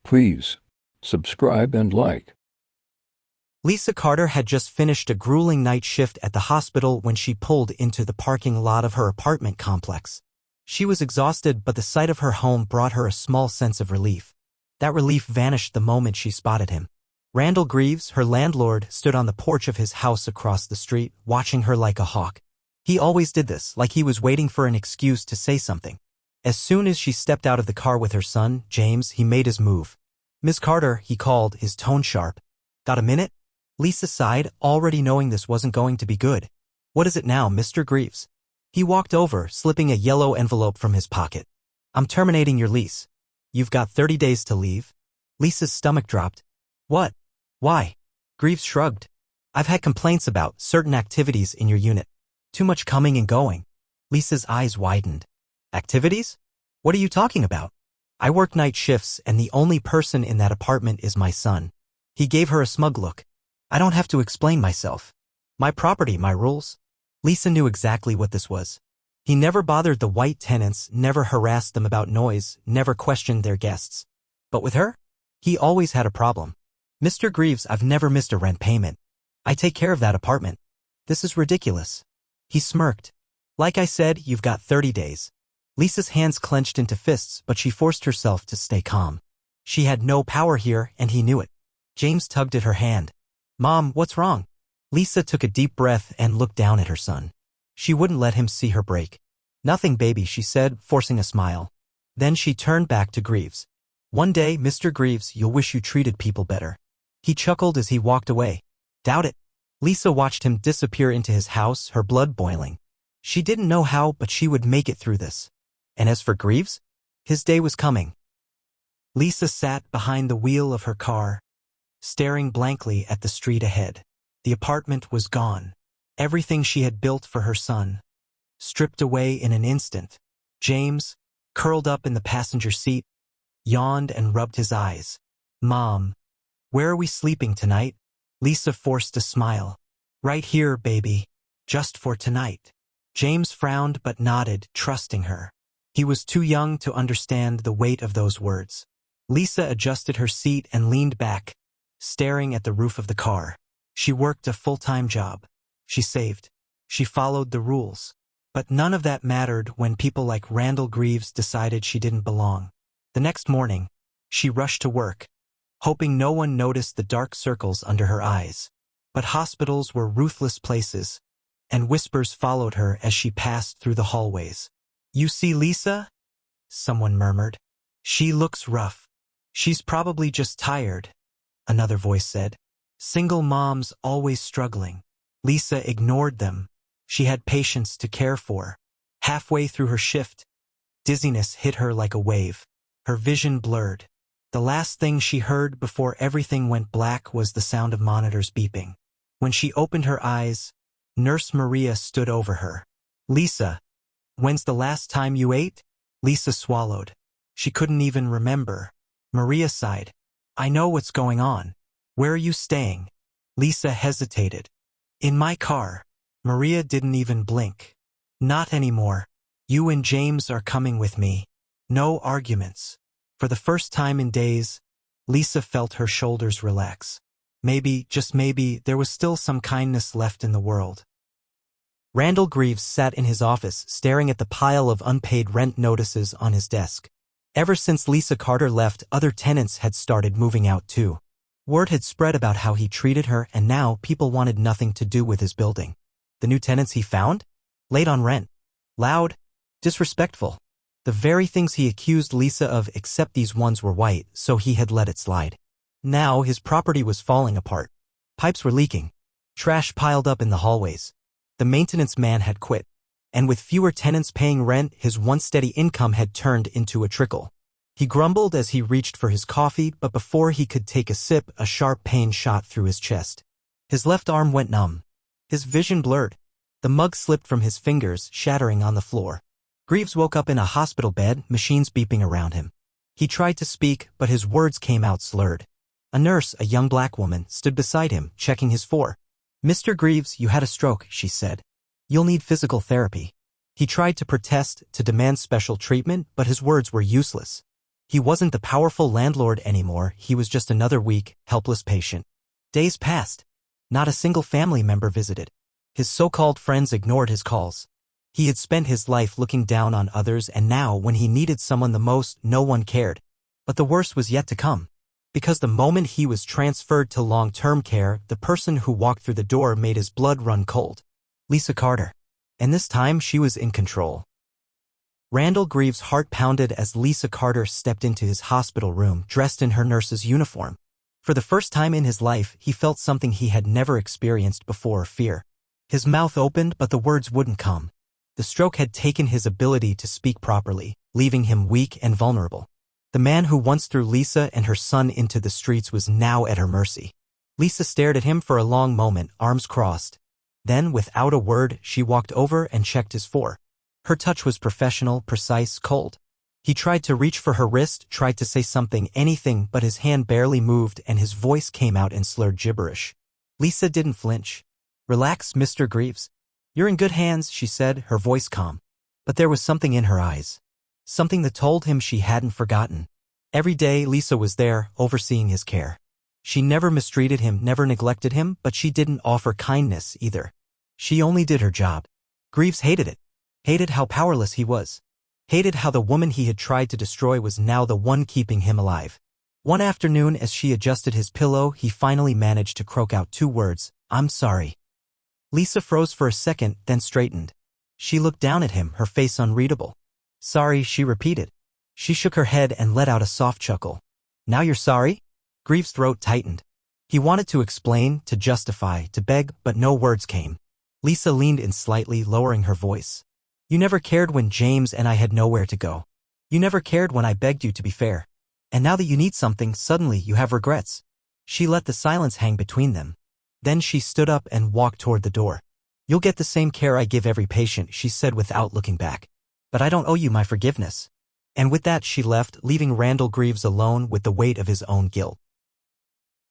Please subscribe and like. Lisa Carter had just finished a grueling night shift at the hospital when she pulled into the parking lot of her apartment complex. She was exhausted, but the sight of her home brought her a small sense of relief. That relief vanished the moment she spotted him. Randall Greaves, her landlord, stood on the porch of his house across the street, watching her like a hawk. He always did this, like he was waiting for an excuse to say something. As soon as she stepped out of the car with her son, James, he made his move. "Miss Carter," he called, his tone sharp. "Got a minute?" Lisa sighed, already knowing this wasn't going to be good. "What is it now, Mr. Greaves?" He walked over, slipping a yellow envelope from his pocket. "I'm terminating your lease. You've got 30 days to leave." Lisa's stomach dropped. "What? Why?" Greaves shrugged. "I've had complaints about certain activities in your unit. Too much coming and going." Lisa's eyes widened. "Activities? What are you talking about?" "I work night shifts, and the only person in that apartment is my son." He gave her a smug look. "I don't have to explain myself. My property, my rules." Lisa knew exactly what this was. He never bothered the white tenants, never harassed them about noise, never questioned their guests. But with her? He always had a problem. "Mr. Greaves, I've never missed a rent payment. I take care of that apartment. This is ridiculous." He smirked. "Like I said, you've got 30 days. Lisa's hands clenched into fists, but she forced herself to stay calm. She had no power here, and he knew it. James tugged at her hand. "Mom, what's wrong?" Lisa took a deep breath and looked down at her son. She wouldn't let him see her break. "Nothing, baby," she said, forcing a smile. Then she turned back to Greaves. "One day, Mr. Greaves, you'll wish you treated people better." He chuckled as he walked away. "Doubt it." Lisa watched him disappear into his house, her blood boiling. She didn't know how, but she would make it through this. And as for Greaves, his day was coming. Lisa sat behind the wheel of her car, staring blankly at the street ahead. The apartment was gone. Everything she had built for her son, stripped away in an instant. James, curled up in the passenger seat, yawned and rubbed his eyes. "Mom, where are we sleeping tonight?" Lisa forced a smile. "Right here, baby. Just for tonight." James frowned but nodded, trusting her. He was too young to understand the weight of those words. Lisa adjusted her seat and leaned back, staring at the roof of the car. She worked a full-time job. She saved. She followed the rules. But none of that mattered when people like Randall Greaves decided she didn't belong. The next morning, she rushed to work, hoping no one noticed the dark circles under her eyes. But hospitals were ruthless places, and whispers followed her as she passed through the hallways. "You see Lisa?" someone murmured. "She looks rough." "She's probably just tired," another voice said. Single moms always struggling. Lisa ignored them. She had patients to care for. Halfway through her shift, dizziness hit her like a wave. Her vision blurred. The last thing she heard before everything went black was the sound of monitors beeping. When she opened her eyes, Nurse Maria stood over her. "Lisa, when's the last time you ate?" Lisa swallowed. She couldn't even remember. Maria sighed. "I know what's going on. Where are you staying?" Lisa hesitated. "In my car." Maria didn't even blink. "Not anymore. You and James are coming with me. No arguments." For the first time in days, Lisa felt her shoulders relax. Maybe, just maybe, there was still some kindness left in the world. Randall Greaves sat in his office, staring at the pile of unpaid rent notices on his desk. Ever since Lisa Carter left, other tenants had started moving out too. Word had spread about how he treated her, and now people wanted nothing to do with his building. The new tenants he found? Late on rent. Loud. Disrespectful. The very things he accused Lisa of, except these ones were white, so he had let it slide. Now his property was falling apart. Pipes were leaking. Trash piled up in the hallways. The maintenance man had quit. And with fewer tenants paying rent, his once steady income had turned into a trickle. He grumbled as he reached for his coffee, but before he could take a sip, a sharp pain shot through his chest. His left arm went numb. His vision blurred. The mug slipped from his fingers, shattering on the floor. Greaves woke up in a hospital bed, machines beeping around him. He tried to speak, but his words came out slurred. A nurse, a young black woman, stood beside him, checking his IV. "Mr. Greaves, you had a stroke," she said. "You'll need physical therapy." He tried to protest, to demand special treatment, but his words were useless. He wasn't the powerful landlord anymore, he was just another weak, helpless patient. Days passed. Not a single family member visited. His so-called friends ignored his calls. He had spent his life looking down on others, and now, when he needed someone the most, no one cared. But the worst was yet to come. Because the moment he was transferred to long-term care, the person who walked through the door made his blood run cold. Lisa Carter. And this time she was in control. Randall Greaves' heart pounded as Lisa Carter stepped into his hospital room, dressed in her nurse's uniform. For the first time in his life, he felt something he had never experienced before: fear. His mouth opened, but the words wouldn't come. The stroke had taken his ability to speak properly, leaving him weak and vulnerable. The man who once threw Lisa and her son into the streets was now at her mercy. Lisa stared at him for a long moment, arms crossed. Then, without a word, she walked over and checked his forearm. Her touch was professional, precise, cold. He tried to reach for her wrist, tried to say something, anything, but his hand barely moved and his voice came out in slurred gibberish. Lisa didn't flinch. "Relax, Mr. Greaves. You're in good hands," she said, her voice calm. But there was something in her eyes. Something that told him she hadn't forgotten. Every day, Lisa was there, overseeing his care. She never mistreated him, never neglected him, but she didn't offer kindness either. She only did her job. Greaves hated it. Hated how powerless he was. Hated how the woman he had tried to destroy was now the one keeping him alive. One afternoon, as she adjusted his pillow, he finally managed to croak out 2 words: "I'm sorry." Lisa froze for a second, then straightened. She looked down at him, her face unreadable. "Sorry," she repeated. She shook her head and let out a soft chuckle. "Now you're sorry?" Greaves' throat tightened. He wanted to explain, to justify, to beg, but no words came. Lisa leaned in slightly, lowering her voice. "You never cared when James and I had nowhere to go. You never cared when I begged you to be fair. And now that you need something, suddenly you have regrets." She let the silence hang between them. Then she stood up and walked toward the door. "You'll get the same care I give every patient," she said without looking back. "But I don't owe you my forgiveness." And with that she left, leaving Randall Greaves alone with the weight of his own guilt.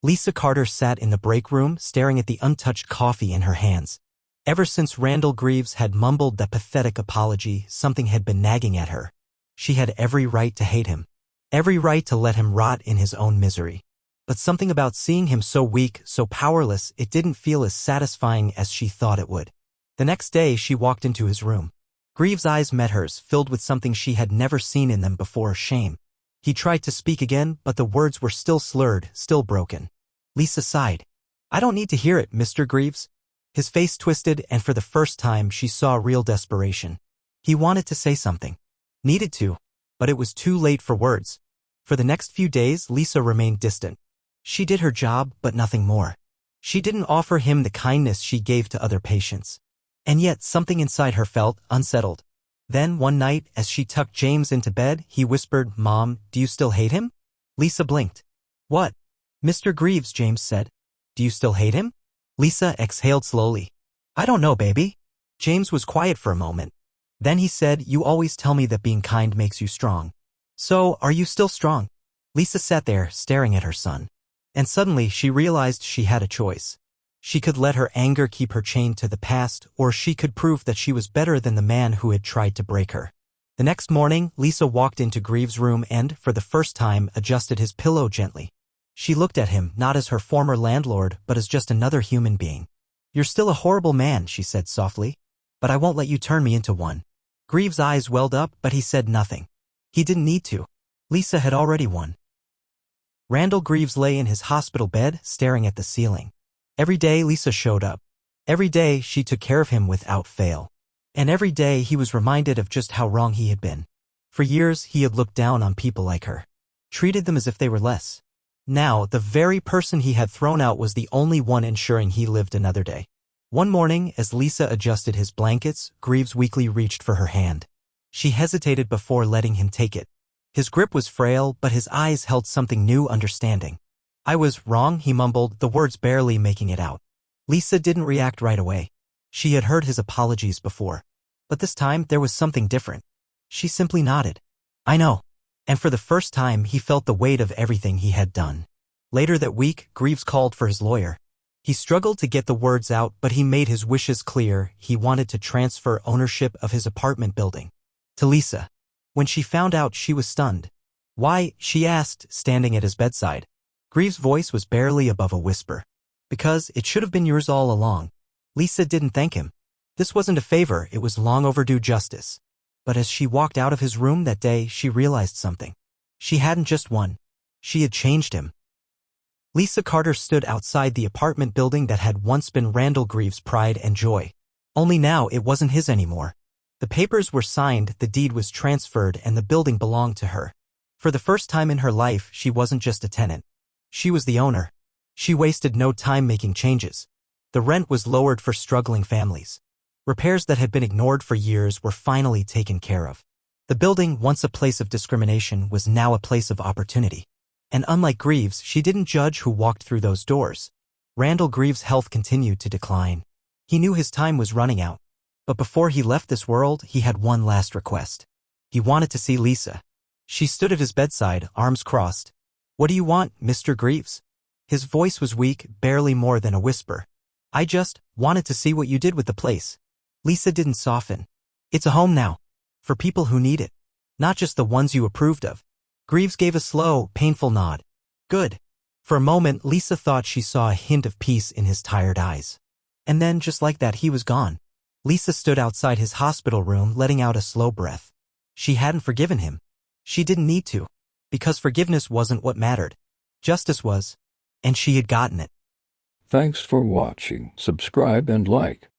Lisa Carter sat in the break room, staring at the untouched coffee in her hands. Ever since Randall Greaves had mumbled that pathetic apology, something had been nagging at her. She had every right to hate him. Every right to let him rot in his own misery. But something about seeing him so weak, so powerless, it didn't feel as satisfying as she thought it would. The next day she walked into his room. Greaves' eyes met hers, filled with something she had never seen in them before: shame. He tried to speak again, but the words were still slurred, still broken. Lisa sighed. "I don't need to hear it, Mr. Greaves." His face twisted, and for the first time she saw real desperation. He wanted to say something. Needed to. But it was too late for words. For the next few days, Lisa remained distant. She did her job, but nothing more. She didn't offer him the kindness she gave to other patients. And yet something inside her felt unsettled. Then, one night, as she tucked James into bed, he whispered, "Mom, do you still hate him?" Lisa blinked. "What?" "Mr. Greaves," James said. "Do you still hate him?" Lisa exhaled slowly. "I don't know, baby." James was quiet for a moment. Then he said, "You always tell me that being kind makes you strong. So, are you still strong?" Lisa sat there, staring at her son. And suddenly she realized she had a choice. She could let her anger keep her chained to the past, or she could prove that she was better than the man who had tried to break her. The next morning, Lisa walked into Greaves' room and, for the first time, adjusted his pillow gently. She looked at him, not as her former landlord, but as just another human being. "You're still a horrible man," she said softly. "But I won't let you turn me into one." Greaves' eyes welled up, but he said nothing. He didn't need to. Lisa had already won. Randall Greaves lay in his hospital bed, staring at the ceiling. Every day Lisa showed up. Every day she took care of him without fail. And every day he was reminded of just how wrong he had been. For years he had looked down on people like her. Treated them as if they were less. Now, the very person he had thrown out was the only one ensuring he lived another day. One morning, as Lisa adjusted his blankets, Greaves weakly reached for her hand. She hesitated before letting him take it. His grip was frail, but his eyes held something new: understanding. "I was wrong," he mumbled, the words barely making it out. Lisa didn't react right away. She had heard his apologies before. But this time, there was something different. She simply nodded. "I know." And for the first time, he felt the weight of everything he had done. Later that week, Greaves called for his lawyer. He struggled to get the words out, but he made his wishes clear. He wanted to transfer ownership of his apartment building to Lisa. When she found out, she was stunned. Why? She asked, standing at his bedside. Greaves' voice was barely above a whisper. Because it should have been yours all along. Lisa didn't thank him. This wasn't a favor, it was long overdue justice. But as she walked out of his room that day, she realized something. She hadn't just won. She had changed him. Lisa Carter stood outside the apartment building that had once been Randall Greaves' pride and joy. Only now it wasn't his anymore. The papers were signed, the deed was transferred, and the building belonged to her. For the first time in her life, she wasn't just a tenant. She was the owner. She wasted no time making changes. The rent was lowered for struggling families. Repairs that had been ignored for years were finally taken care of. The building, once a place of discrimination, was now a place of opportunity. And unlike Greaves, she didn't judge who walked through those doors. Randall Greaves' health continued to decline. He knew his time was running out. But before he left this world, he had one last request. He wanted to see Lisa. She stood at his bedside, arms crossed. "What do you want, Mr. Greaves?" His voice was weak, barely more than a whisper. "I just wanted to see what you did with the place." Lisa didn't soften. "It's a home now. For people who need it. Not just the ones you approved of." Greaves gave a slow, painful nod. "Good." For a moment, Lisa thought she saw a hint of peace in his tired eyes. And then, just like that, he was gone. Lisa stood outside his hospital room, letting out a slow breath. She hadn't forgiven him. She didn't need to. Because forgiveness wasn't what mattered. Justice was. And she had gotten it. Thanks for watching. Subscribe and like.